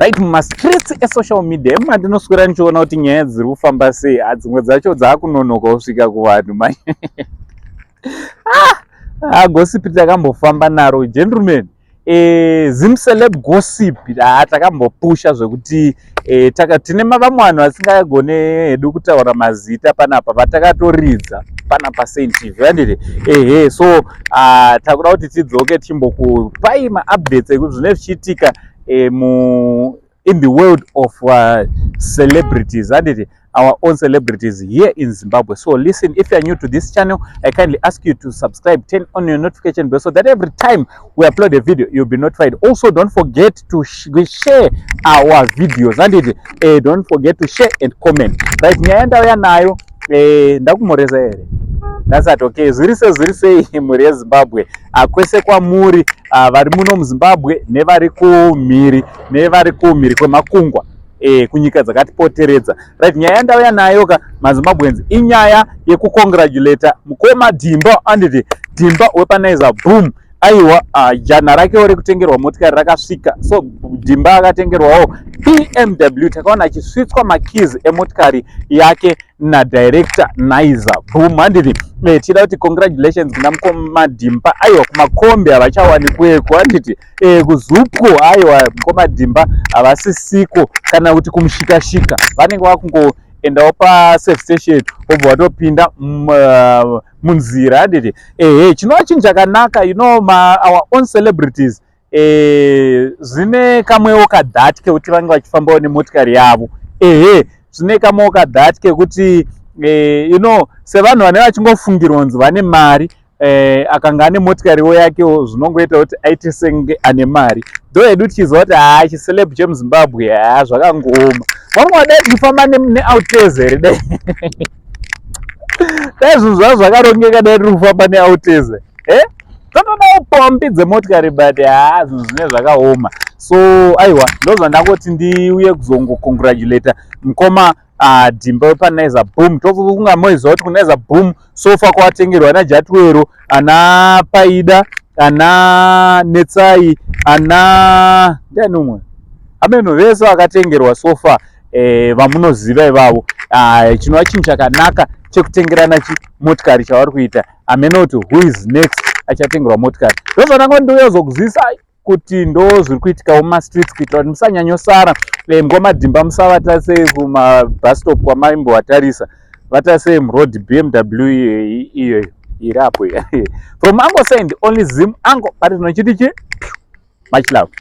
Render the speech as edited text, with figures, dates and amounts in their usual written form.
right mumastreets esocial media mandinoswera ndichiona kuti nyaya dziri kufamba sei dzimwe dzacho dzakunonoka kusvika kuvanhu mai gossip takambofamba naro gentlemen. Zimceleb gossip takambopusha zvekuti tine vamwe vanhu vasingagone hedu kutaura mazita panapa patakatoridza panapa Saint TV handiti so takuda kuti tidzoke tichimbokupai maupdates ekuti zvine zvichiitika in the world of celebrities handiti, our own celebrities here in Zimbabwe. So listen, if you are new to this channel, I kindly ask you to subscribe, turn on your notification bell so that every time we upload a video you'll be notified. Also don't forget to share our videos and don't forget to share and comment. Right, nyaya ndauya nayo ndakumoreza here. That's that, okay. Zirise muri yeZimbabwe kwese kwamuri vari muno muZimbabwe nevari kumhiri kwemakungwa kunyika dzakatipoteredza. Right, nyaya yandauya nayo maZimbabweans inyaya yekukongratulata Mkoma Dhimba anditi Dhimba wepanaiza boom. Aiwa jana rake rekutengerwa motikari rakasvika. So Dhimba akatengerwawo BMW, takaona achisvitswa makeys emotikari yake nadirector Naiza boom handiti. Tida kuti congratulations kuna Mkoma Dhimba. Aiwa kumakombi havachawanikweeko handiti, kuzupko aiwa Mkoma Dhimba havasisiko kana kuti kumushikashika, vanenge vakungoendawo pasafe station obva watopinda munzira handiti. Chinova chinhu chakanaka, our own celebrities zvine kamwewo kadhati kekuti vange vachifambawo nemotikari yavo. Zvine kamwewo kadhati kekuti sevanhu vane vachingofungirwa kunzi vane mari, akanga ane motikariwo yakewo zvinongoita kuti aite senge ane mari. Ndo hedu tichiziva kuti chiceleb chemuZimbabwe zvakangooma. Vamwe vadai kufamba neoutez here dai dai zvinhu zvavo zvakarongeka dai tiri kufamba neoutez totodawo pombi dzemotikari but zvinhu zvine zvakaoma. So aiwa ndozvandangoti ndiuye kuzongocongratulata Mkoma Dhimba wepanaiza boom. Tokunga moiziva kuti kunaiza boom sofa kwatengerwa ana Jatwero, ana Paida, ana Netsai, ana ndiani umwe ameno vese vakatengerwa sofa vamunoziva ivavo. Chinova chinhu chakanaka chekutengerana motikari chavari kuita. Amenoti who is next achatengerwa motikari. Ndozvandangoti ndouya kuzokuzivisa kuti ndo zviri kuitikawo mumastreets kuitira kuti musanyanyosara. Mkoma Dhimba musavata sei kumabus stop kwamaimbovatarisa, vata sei muroad BMW iyo iri apo. From Ango side only Zim Ango, but nochitichi much love.